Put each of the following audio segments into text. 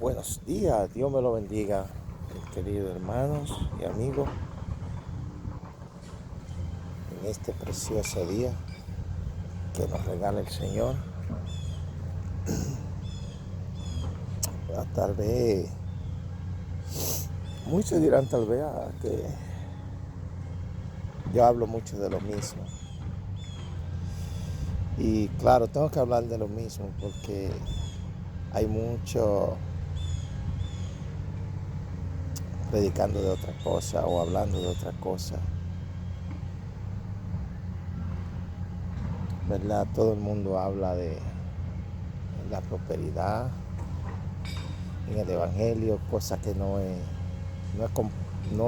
Buenos días, Dios me lo bendiga, mis queridos hermanos y amigos, en este precioso día que nos regala el Señor. Tal vez, muchos dirán tal vez que yo hablo mucho de lo mismo. Y claro, tengo que hablar de lo mismo porque hay mucho predicando de otra cosa o hablando de otra cosa. ¿Verdad? Todo el mundo habla de la prosperidad en el Evangelio, cosa que no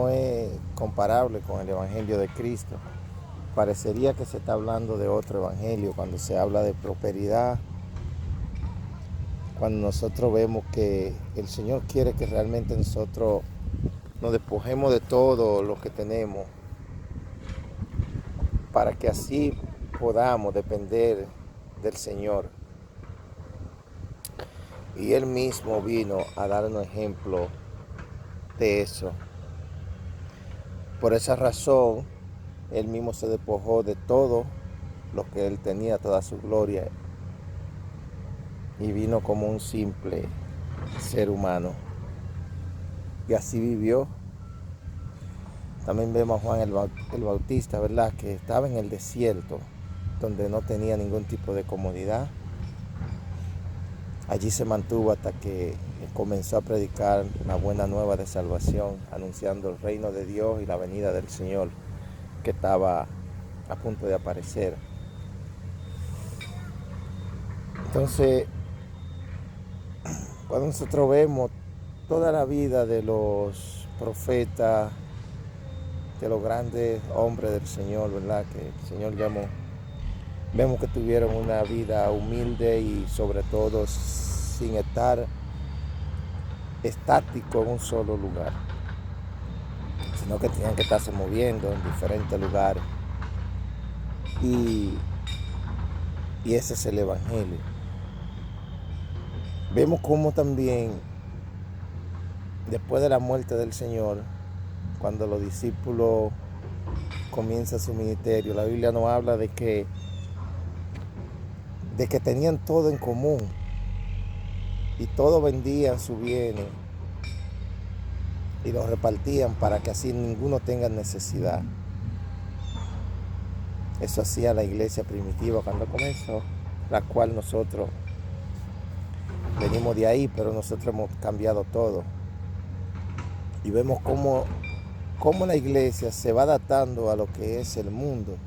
es comparable con el Evangelio de Cristo. Parecería que se está hablando de otro Evangelio cuando se habla de prosperidad, cuando nosotros vemos que el Señor quiere que realmente nosotros nos despojemos de todo lo que tenemos para que así podamos depender del Señor. Y Él mismo vino a darnos ejemplo de eso. Por esa razón, Él mismo se despojó de todo lo que Él tenía, toda su gloria, y vino como un simple ser humano. Y así vivió. También vemos a Juan el Bautista, ¿verdad? Que estaba en el desierto, donde no tenía ningún tipo de comodidad. Allí se mantuvo hasta que comenzó a predicar la buena nueva de salvación, anunciando el reino de Dios y la venida del Señor, que estaba a punto de aparecer. Entonces, cuando nosotros vemos toda la vida de los profetas, de los grandes hombres del Señor, ¿verdad? Que el Señor llamó, vemos que tuvieron una vida humilde y sobre todo sin estar estático en un solo lugar, sino que tenían que estarse moviendo en diferentes lugares. Y ese es el Evangelio. Vemos cómo también después de la muerte del Señor, cuando los discípulos comienzan su ministerio, la Biblia nos habla de que tenían todo en común y todos vendían sus bienes y los repartían para que así ninguno tenga necesidad. Eso hacía la iglesia primitiva cuando comenzó, la cual nosotros venimos de ahí, pero nosotros hemos cambiado todo. Y vemos cómo la iglesia se va adaptando a lo que es el mundo,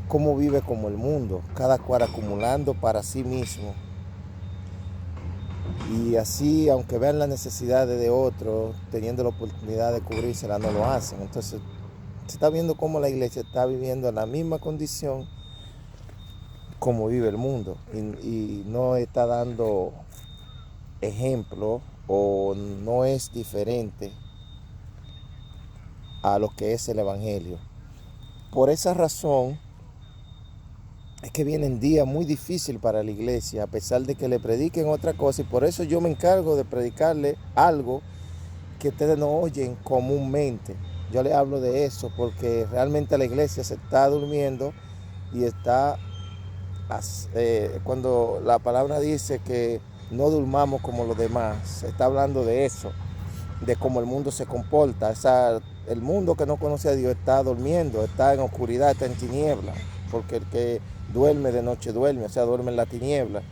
cómo vive como el mundo, cada cual acumulando para sí mismo. Y así, aunque vean las necesidades de otros, teniendo la oportunidad de cubrírsela, no lo hacen. Entonces, se está viendo cómo la iglesia está viviendo en la misma condición como vive el mundo. Y no está dando ejemplo o no es diferente a lo que es el Evangelio. Por esa razón es que vienen días muy difíciles para la iglesia, a pesar de que le prediquen otra cosa, y por eso yo me encargo de predicarle algo que ustedes no oyen comúnmente. Yo les hablo de eso porque realmente la iglesia se está durmiendo y está, cuando la palabra dice que no durmamos como los demás, se está hablando de eso, de cómo el mundo se comporta. El mundo que no conoce a Dios está durmiendo, está en oscuridad, está en tiniebla, porque el que duerme de noche duerme, o sea, duerme en la tiniebla,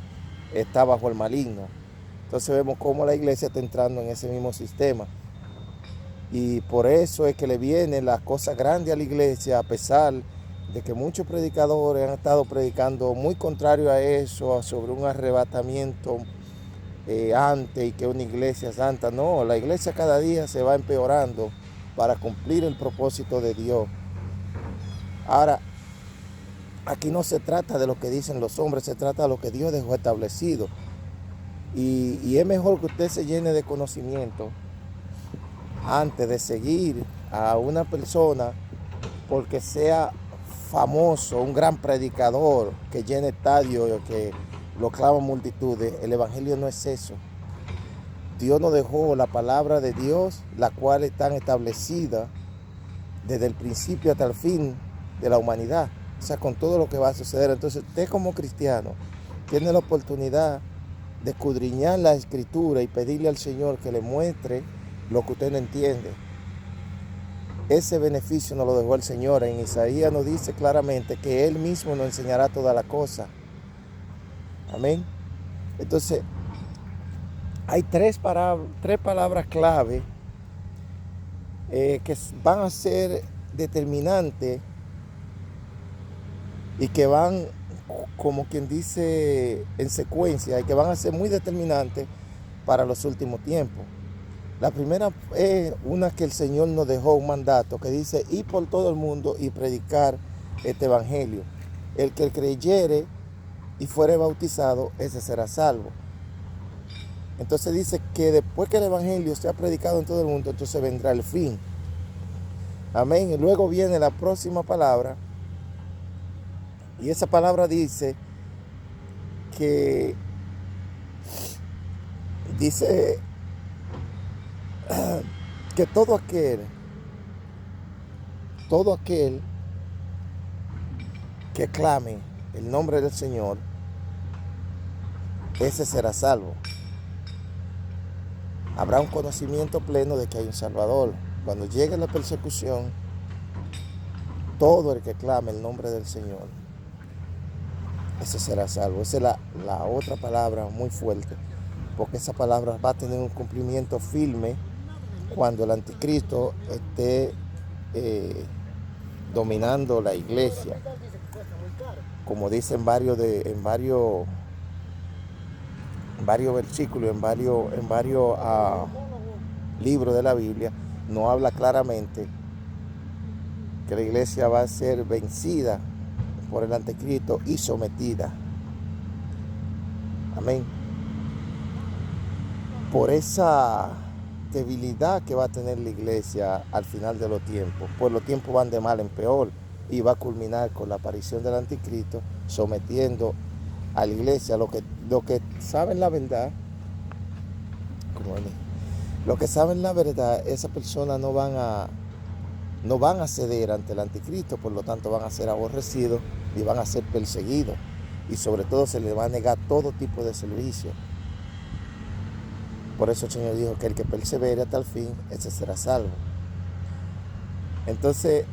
está bajo el maligno. Entonces vemos cómo la iglesia está entrando en ese mismo sistema. Y por eso es que le vienen las cosas grandes a la iglesia, a pesar de que muchos predicadores han estado predicando muy contrario a eso, sobre un arrebatamiento antes y que una iglesia santa. No, la iglesia cada día se va empeorando para cumplir el propósito de Dios. Ahora, aquí no se trata de lo que dicen los hombres, se trata de lo que Dios dejó establecido. Y es mejor que usted se llene de conocimiento antes de seguir a una persona porque sea famoso, un gran predicador que llene estadios, que lo claman multitudes. El Evangelio no es eso. Dios nos dejó la palabra de Dios, la cual está establecida desde el principio hasta el fin de la humanidad. O sea, con todo lo que va a suceder. Entonces, usted como cristiano tiene la oportunidad de escudriñar la Escritura y pedirle al Señor que le muestre lo que usted no entiende. Ese beneficio nos lo dejó el Señor. En Isaías nos dice claramente que Él mismo nos enseñará toda la cosa. Amén. Entonces, hay tres palabras clave que van a ser determinantes y que van, como quien dice, en secuencia, y que van a ser muy determinantes para los últimos tiempos. La primera es una que el Señor nos dejó un mandato que dice: ir por todo el mundo y predicar este evangelio. El que creyere y fuere bautizado, ese será salvo. Entonces dice que después que el evangelio sea predicado en todo el mundo, entonces vendrá el fin. Amén. Y luego viene la próxima palabra. Y esa palabra dice que que todo aquel que clame el nombre del Señor, ese será salvo. Habrá un conocimiento pleno de que hay un Salvador. Cuando llegue la persecución, todo el que clame el nombre del Señor, ese será salvo. Esa es la otra palabra muy fuerte, porque esa palabra va a tener un cumplimiento firme cuando el anticristo esté dominando la iglesia. Como dicen en varios versículos, en varios libros de la Biblia, nos habla claramente que la iglesia va a ser vencida por el anticristo y sometida. Amén. Por esa debilidad que va a tener la iglesia al final de los tiempos, pues los tiempos van de mal en peor y va a culminar con la aparición del anticristo sometiendo a la iglesia. Lo que saben la verdad, lo que saben la verdad, esas personas no van a ceder ante el anticristo, por lo tanto van a ser aborrecidos y van a ser perseguidos, y sobre todo se les va a negar todo tipo de servicio. Por eso el Señor dijo que el que persevere hasta el fin, ese será salvo. Entonces,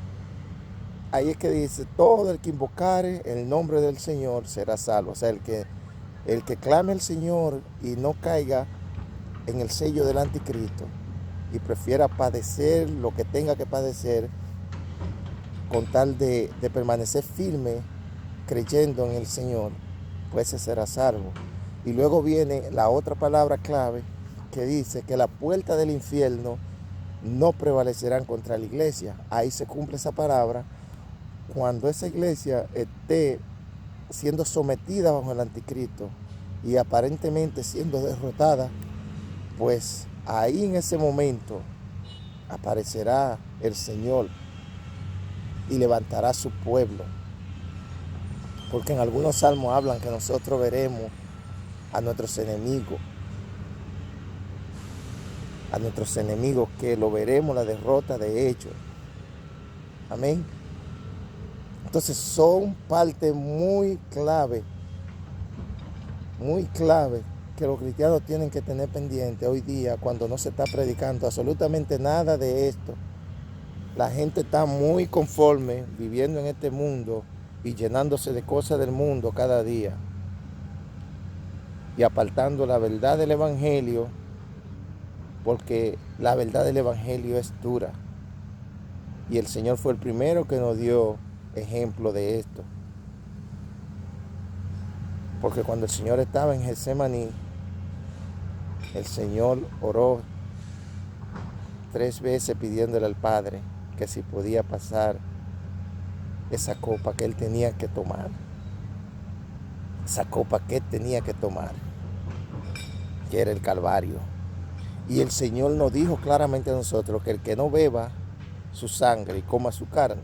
ahí es que dice: todo el que invocare el nombre del Señor será salvo. O sea, el que clame al Señor y no caiga en el sello del anticristo y prefiera padecer lo que tenga que padecer con tal de permanecer firme creyendo en el Señor, pues ese será salvo. Y luego viene la otra palabra clave que dice que la puerta del infierno no prevalecerán contra la iglesia. Ahí se cumple esa palabra cuando esa iglesia esté siendo sometida bajo el anticristo y aparentemente siendo derrotada, pues ahí en ese momento aparecerá el Señor y levantará a su pueblo. Porque en algunos salmos hablan que nosotros veremos a nuestros enemigos, que lo veremos la derrota de ellos. Amén. Entonces son parte muy clave que los cristianos tienen que tener pendiente hoy día cuando no se está predicando absolutamente nada de esto. La gente está muy conforme viviendo en este mundo y llenándose de cosas del mundo cada día y apartando la verdad del evangelio, porque la verdad del evangelio es dura y el Señor fue el primero que nos dio ejemplo de esto. Porque cuando el Señor estaba en Getsemaní, el Señor oró 3 veces pidiéndole al Padre que si podía pasar esa copa que Él tenía que tomar. Esa copa que Él tenía que tomar, que era el Calvario. Y el Señor nos dijo claramente a nosotros que el que no beba su sangre y coma su carne,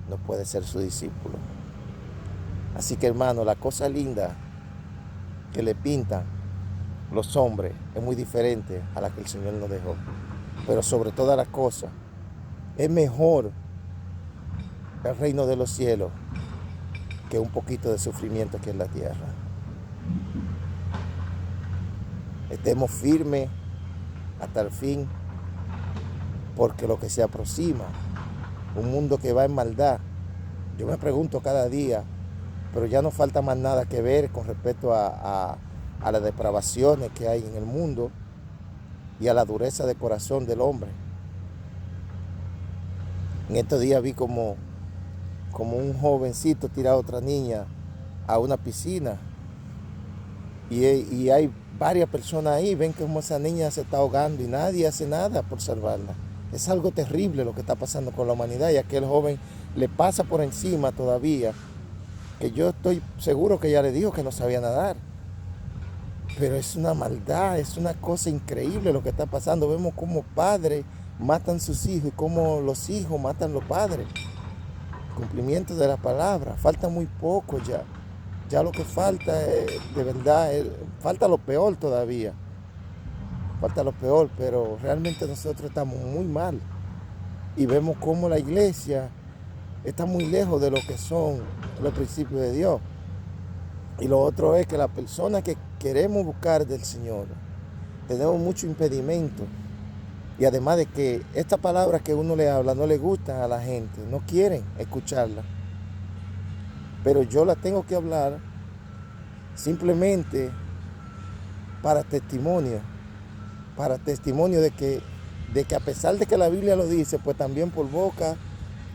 no puede ser su discípulo. Así que, hermano, la cosa linda que le pintan los hombres es muy diferente a la que el Señor nos dejó. Pero sobre todas las cosas, es mejor el reino de los cielos que un poquito de sufrimiento aquí en la tierra. Estemos firmes hasta el fin, porque lo que se aproxima, un mundo que va en maldad. Yo me pregunto cada día, pero ya no falta más nada que ver con respecto a las depravaciones que hay en el mundo y a la dureza de corazón del hombre. En estos días vi como un jovencito tira a otra niña a una piscina y hay varias personas ahí, ven como esa niña se está ahogando y nadie hace nada por salvarla. Es algo terrible lo que está pasando con la humanidad, y a aquel joven le pasa por encima todavía, que yo estoy seguro que ella le dijo que no sabía nadar. Pero es una maldad, es una cosa increíble lo que está pasando. Vemos cómo padres matan sus hijos y cómo los hijos matan los padres. Cumplimiento de la palabra, falta muy poco ya. Ya lo que falta, de verdad, falta lo peor todavía. Falta lo peor, pero realmente nosotros estamos muy mal. Y vemos cómo la iglesia está muy lejos de lo que son los principios de Dios. Y lo otro es que las personas que queremos buscar del Señor, tenemos mucho impedimento. Y además de que estas palabras que uno le habla no le gustan a la gente, no quieren escucharlas. Pero yo las tengo que hablar simplemente para testimonio de que a pesar de que la Biblia lo dice, pues también por boca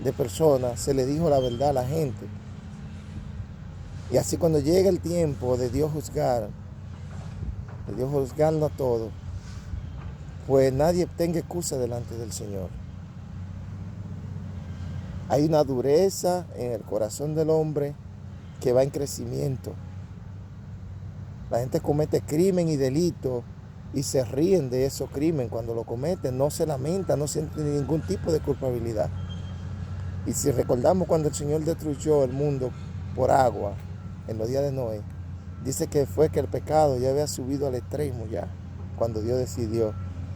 de personas se le dijo la verdad a la gente. Y así cuando llegue el tiempo de Dios juzgarnos a todos, pues nadie tenga excusa delante del Señor. Hay una dureza en el corazón del hombre que va en crecimiento. La gente comete crimen y delito y se ríen de esos crímenes cuando lo cometen, no se lamentan, no sienten ningún tipo de culpabilidad. Y si recordamos cuando el Señor destruyó el mundo por agua en los días de Noé, dice que fue que el pecado ya había subido al extremo ya, cuando Dios decidió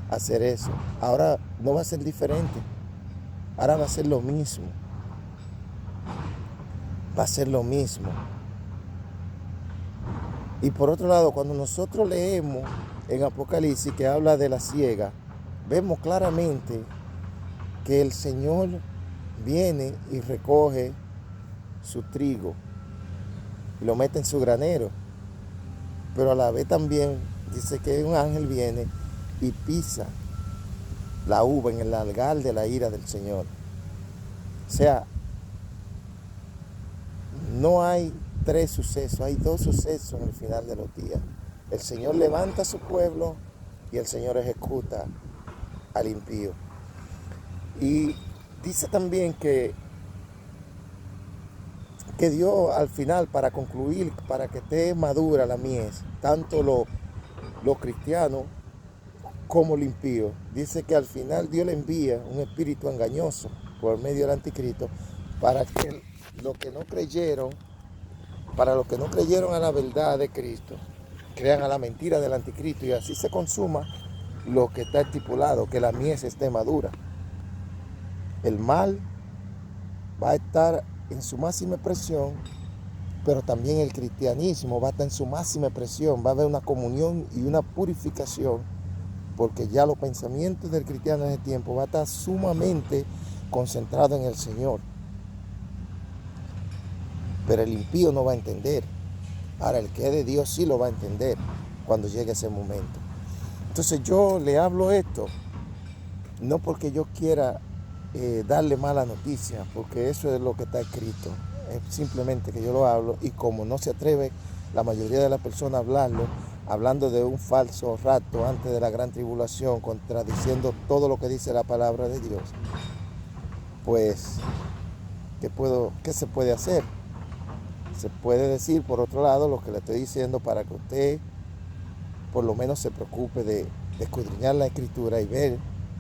hacer eso. Ahora no va a ser diferente, ahora va a ser lo mismo. Va a ser lo mismo. Y por otro lado, cuando nosotros leemos en Apocalipsis que habla de la siega, vemos claramente que el Señor viene y recoge su trigo y lo mete en su granero. Pero a la vez también dice que un ángel viene y pisa la uva en el lagar de la ira del Señor. O sea, no hay 3 sucesos, hay 2 sucesos en el final de los días. El Señor levanta a su pueblo y el Señor ejecuta al impío. Y dice también que Dios al final, para concluir, para que esté madura la mies, tanto los cristianos como los impíos, dice que al final Dios le envía un espíritu engañoso por medio del anticristo para que los que no creyeron a la verdad de Cristo, crean a la mentira del anticristo, y así se consuma lo que está estipulado, que la mies esté madura. El mal va a estar en su máxima expresión, pero también el cristianismo va a estar en su máxima expresión. Va a haber una comunión y una purificación, porque ya los pensamientos del cristiano en ese tiempo va a estar sumamente concentrado en el Señor. Pero el impío no va a entender. Ahora el que es de Dios sí lo va a entender cuando llegue ese momento. Entonces yo le hablo esto, no porque yo quiera darle mala noticia, porque eso es lo que está escrito. Es simplemente que yo lo hablo, y como no se atreve la mayoría de las personas a hablarlo, hablando de un falso rato antes de la gran tribulación, contradiciendo todo lo que dice la palabra de Dios, pues, ¿qué se puede hacer? Se puede decir, por otro lado, lo que le estoy diciendo, para que usted por lo menos se preocupe de escudriñar la Escritura y ver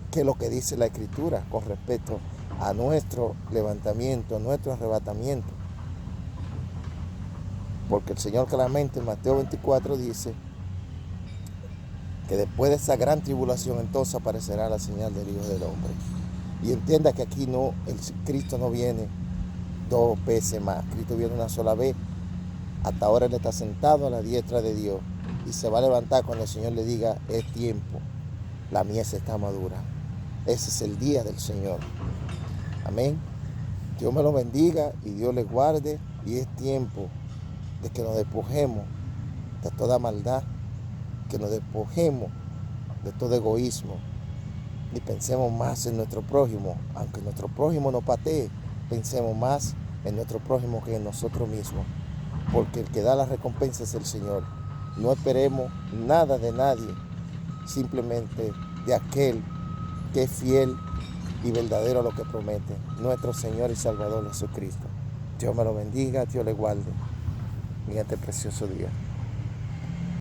qué es lo que dice la Escritura con respecto a nuestro levantamiento, a nuestro arrebatamiento. Porque el Señor claramente en Mateo 24 dice que después de esa gran tribulación entonces aparecerá la señal del Hijo del Hombre. Y entienda que aquí no, Cristo no viene dos veces más. Cristo viene una sola vez. Hasta ahora Él está sentado a la diestra de Dios y se va a levantar cuando el Señor le diga, es tiempo, la mies está madura. Ese es el día del Señor. Amén. Dios me lo bendiga y Dios le guarde, y es tiempo de que nos despojemos de toda maldad, que nos despojemos de todo egoísmo y pensemos más en nuestro prójimo. Aunque nuestro prójimo nos patee, pensemos más en nuestro prójimo que en nosotros mismos, porque el que da la recompensa es el Señor. No esperemos nada de nadie, simplemente de aquel que es fiel y verdadero a lo que promete, nuestro Señor y Salvador Jesucristo. Dios me lo bendiga, Dios le guarde en este precioso día.